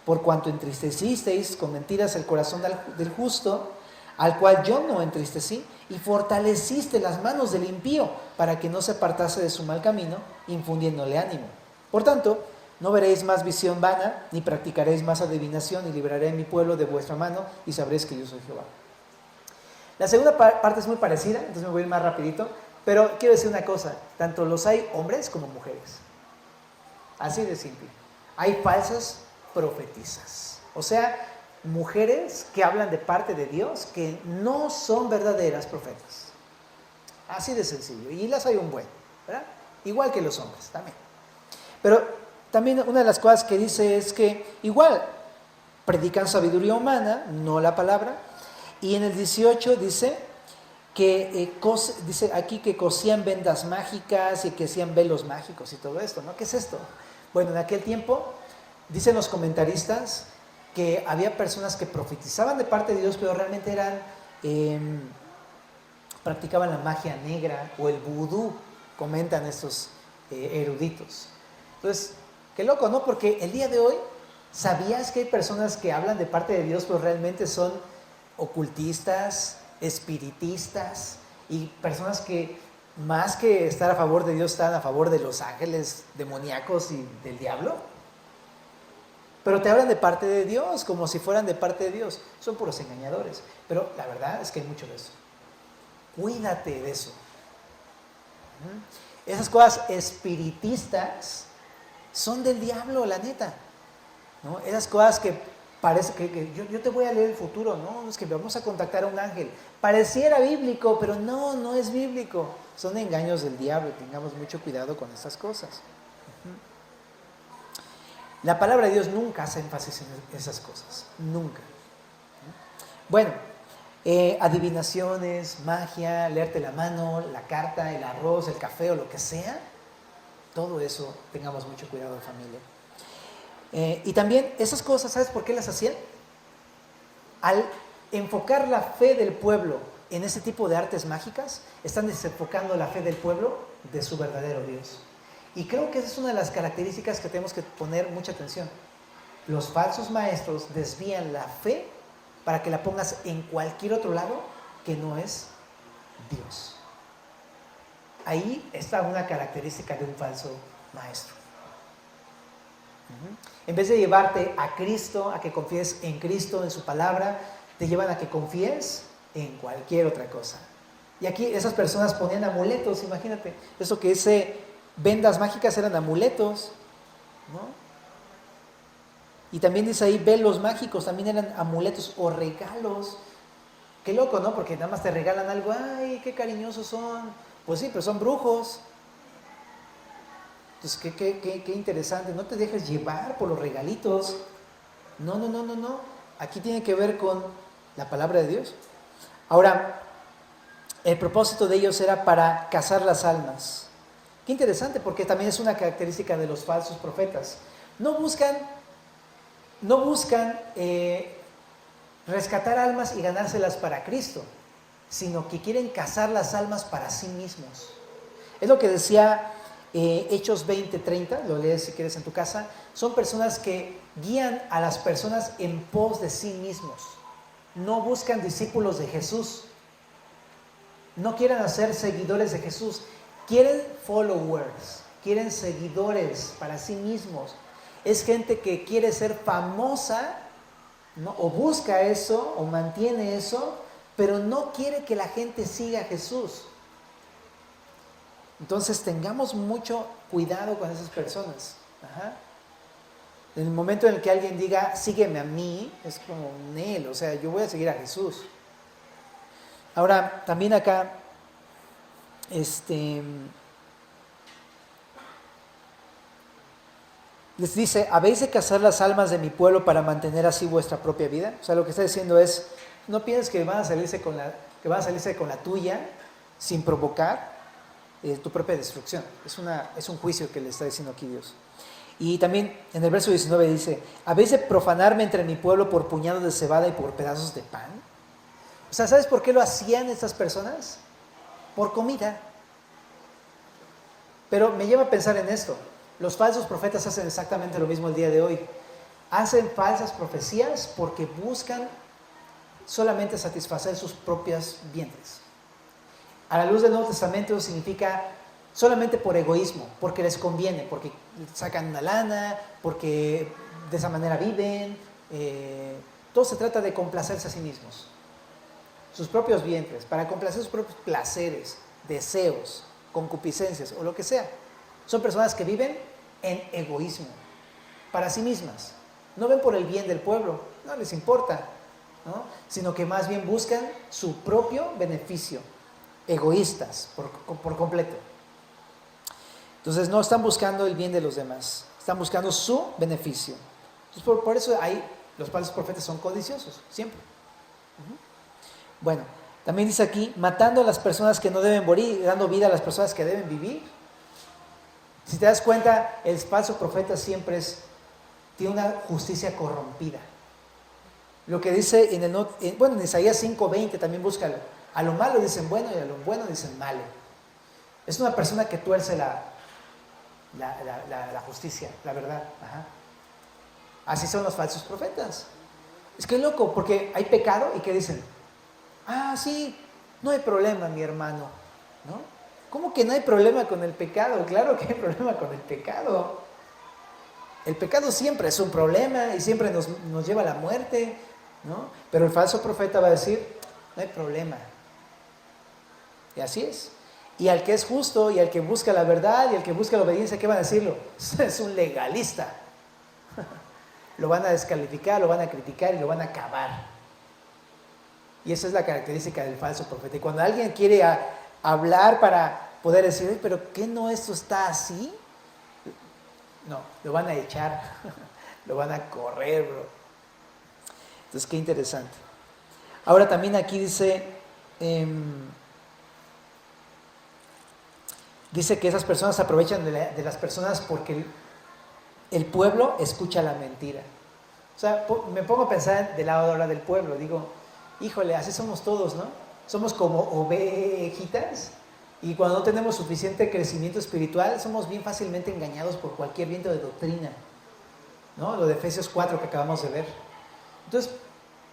Por cuanto entristecisteis con mentiras el corazón del justo, al cual yo no entristecí, y fortaleciste las manos del impío para que no se apartase de su mal camino, infundiéndole ánimo. Por tanto, no veréis más visión vana, ni practicaréis más adivinación, y libraré a mi pueblo de vuestra mano, y sabréis que yo soy Jehová. La segunda parte es muy parecida, entonces me voy a ir más rapidito, pero quiero decir una cosa, tanto los hay hombres como mujeres. Así de simple. Hay falsas profetizas, o sea, mujeres que hablan de parte de Dios que no son verdaderas profetas. Así de sencillo, y las hay un buen, ¿verdad? Igual que los hombres también. Pero también una de las cosas que dice es que igual predican sabiduría humana, no la palabra. Y en el 18 dice que dice aquí que cosían vendas mágicas y que hacían velos mágicos y todo esto, ¿no? ¿Qué es esto? Bueno, en aquel tiempo, dicen los comentaristas, que había personas que profetizaban de parte de Dios, pero realmente practicaban la magia negra o el vudú, comentan estos eruditos. Entonces, qué loco, ¿no? Porque el día de hoy, ¿sabías que hay personas que hablan de parte de Dios, pero realmente son ocultistas, espiritistas y personas que más que estar a favor de Dios están a favor de los ángeles demoníacos y del diablo? Pero te hablan de parte de Dios como si fueran de parte de Dios. Son puros engañadores, pero la verdad es que hay mucho de eso. Cuídate de eso. Esas cosas espiritistas son del diablo, la neta, ¿no? Esas cosas que parece que yo te voy a leer el futuro, no, es que vamos a contactar a un ángel. Pareciera bíblico, pero no es bíblico. Son engaños del diablo, tengamos mucho cuidado con estas cosas. La palabra de Dios nunca hace énfasis en esas cosas, nunca. Bueno, adivinaciones, magia, leerte la mano, la carta, el arroz, el café o lo que sea, todo eso tengamos mucho cuidado, familia. Y también esas cosas, ¿sabes por qué las hacían? Al enfocar la fe del pueblo en ese tipo de artes mágicas, están desenfocando la fe del pueblo de su verdadero Dios. Y creo que esa es una de las características que tenemos que poner mucha atención. Los falsos maestros desvían la fe para que la pongas en cualquier otro lado que no es Dios. Ahí está una característica de un falso maestro. En vez de llevarte a Cristo, a que confíes en Cristo, en su palabra, te llevan a que confíes en cualquier otra cosa. Y aquí esas personas ponían amuletos, imagínate. Eso que dice vendas mágicas eran amuletos, ¿no? Y también dice ahí velos mágicos, también eran amuletos o regalos. Qué loco, ¿no? Porque nada más te regalan algo, ay, qué cariñosos son. Pues sí, pero son brujos. Entonces, qué interesante. No te dejes llevar por los regalitos. No. Aquí tiene que ver con la palabra de Dios. Ahora, el propósito de ellos era para cazar las almas. Qué interesante, porque también es una característica de los falsos profetas. No buscan rescatar almas y ganárselas para Cristo, sino que quieren cazar las almas para sí mismos. Es lo que decía Hechos 20:30, lo lees si quieres en tu casa. Son personas que guían a las personas en pos de sí mismos. No buscan discípulos de Jesús. No quieren hacer seguidores de Jesús. Quieren followers, quieren seguidores para sí mismos. Es gente que quiere ser famosa, ¿no? O busca eso, o mantiene eso, pero no quiere que la gente siga a Jesús. Entonces tengamos mucho cuidado con esas personas. En el momento en el que alguien diga, sígueme a mí, es como un él, o sea, yo voy a seguir a Jesús. Ahora, también acá, les dice, ¿habéis de cazar las almas de mi pueblo para mantener así vuestra propia vida? O sea, lo que está diciendo es, no pienses que van a salirse con la tuya sin provocar tu propia destrucción. Es un juicio que le está diciendo aquí Dios. Y también en el verso 19 dice, ¿habéis de profanarme entre mi pueblo por puñados de cebada y por pedazos de pan? O sea, ¿sabes por qué lo hacían estas personas? Por comida. Pero me lleva a pensar en esto. Los falsos profetas hacen exactamente lo mismo el día de hoy. Hacen falsas profecías porque buscan solamente satisfacer sus propios vientres. A la luz del Nuevo Testamento significa solamente por egoísmo, porque les conviene, porque sacan una lana, porque de esa manera viven. Todo se trata de complacerse a sí mismos. Sus propios vientres, para complacer sus propios placeres, deseos, concupiscencias o lo que sea. Son personas que viven en egoísmo, para sí mismas. No ven por el bien del pueblo, no les importa, ¿no? Sino que más bien buscan su propio beneficio, egoístas por completo. Entonces no están buscando el bien de los demás, están buscando su beneficio. Entonces por eso los falsos profetas son codiciosos, siempre. Bueno, también dice aquí, matando a las personas que no deben morir y dando vida a las personas que deben vivir. Si te das cuenta, el falso profeta siempre tiene una justicia corrompida. Lo que dice en Isaías 5:20 también búscalo. A lo malo dicen bueno y a lo bueno dicen malo. Es una persona que tuerce la justicia, la verdad. Así son los falsos profetas. Es que es loco, porque hay pecado y ¿qué dicen? Ah, sí, no hay problema, mi hermano, ¿no? ¿Cómo que no hay problema con el pecado? Claro que hay problema con el pecado. El pecado siempre es un problema y siempre nos lleva a la muerte, ¿no? Pero el falso profeta va a decir, no hay problema. Y así es. Y al que es justo y al que busca la verdad y al que busca la obediencia, ¿qué van a decirlo? Es un legalista. Lo van a descalificar, lo van a criticar y lo van a acabar. Y esa es la característica del falso profeta. Y cuando alguien quiere hablar para poder decir, pero ¿qué no esto está así? No, lo van a echar, lo van a correr, bro. Entonces, qué interesante. Ahora también aquí dice que esas personas se aprovechan de las personas porque el pueblo escucha la mentira. O sea, me pongo a pensar del lado ahora del pueblo, digo, híjole, así somos todos, ¿no? Somos como ovejitas y cuando no tenemos suficiente crecimiento espiritual somos bien fácilmente engañados por cualquier viento de doctrina, ¿no? Lo de Efesios 4 que acabamos de ver. Entonces,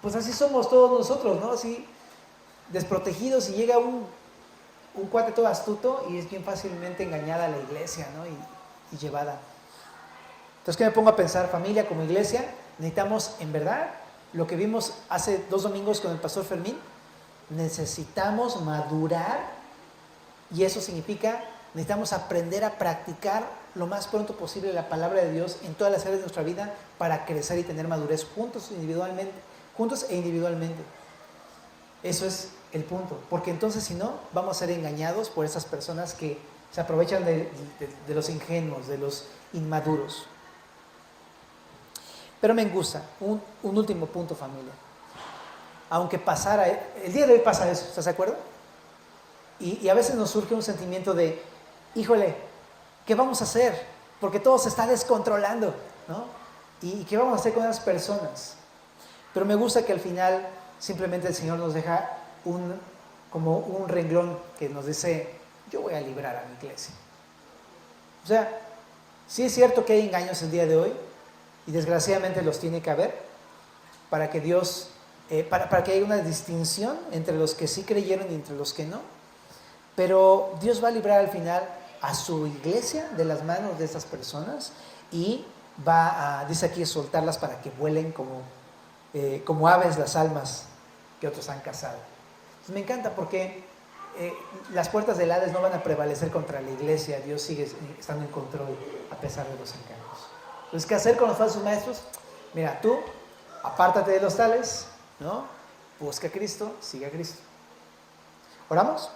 pues así somos todos nosotros, ¿no? Así desprotegidos y llega un cuate todo astuto y es bien fácilmente engañada a la iglesia, ¿no? Y llevada. Entonces, ¿qué me pongo a pensar? Familia, como iglesia, necesitamos, en verdad, lo que vimos hace 2 domingos con el pastor Fermín, necesitamos madurar, y eso significa, necesitamos aprender a practicar lo más pronto posible la palabra de Dios en todas las áreas de nuestra vida para crecer y tener madurez juntos e individualmente. Eso es el punto, porque entonces si no, vamos a ser engañados por esas personas que se aprovechan de los ingenuos, de los inmaduros. Pero me gusta, un último punto, familia. Aunque pasara, el día de hoy pasa eso, ¿estás de acuerdo? Y a veces nos surge un sentimiento de, híjole, ¿qué vamos a hacer? Porque todo se está descontrolando, ¿no? ¿Y qué vamos a hacer con esas personas? Pero me gusta que al final simplemente el Señor nos deja como un renglón que nos dice, yo voy a librar a mi iglesia. O sea, sí es cierto que hay engaños el día de hoy, y desgraciadamente los tiene que haber, para que Dios, para que haya una distinción entre los que sí creyeron y entre los que no. Pero Dios va a librar al final a su iglesia de las manos de estas personas, y va a, dice aquí, soltarlas para que vuelen como aves las almas que otros han cazado. Entonces me encanta porque las puertas del Hades no van a prevalecer contra la iglesia. Dios sigue estando en control a pesar de los engaños. Entonces, ¿qué hacer con los falsos maestros? Mira, tú apártate de los tales, ¿no? Busca a Cristo, sigue a Cristo. ¿Oramos?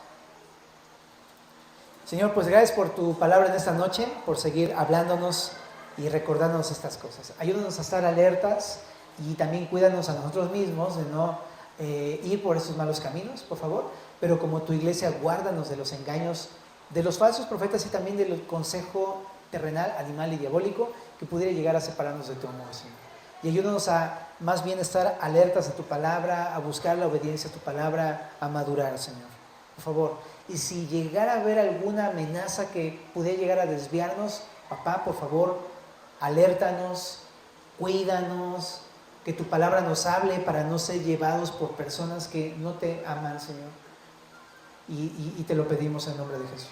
Señor, pues gracias por tu palabra en esta noche, por seguir hablándonos y recordándonos estas cosas. Ayúdanos a estar alertas y también cuídanos a nosotros mismos de no ir por esos malos caminos, por favor. Pero como tu iglesia, guárdanos de los engaños de los falsos profetas y también del consejo terrenal, animal y diabólico que pudiera llegar a separarnos de tu amor, Señor. Y ayúdanos a más bien estar alertas a tu palabra, a buscar la obediencia a tu palabra, a madurar, Señor. Por favor. Y si llegara a haber alguna amenaza que pudiera llegar a desviarnos, papá, por favor, alértanos, cuídanos, que tu palabra nos hable para no ser llevados por personas que no te aman, Señor. Y te lo pedimos en nombre de Jesús.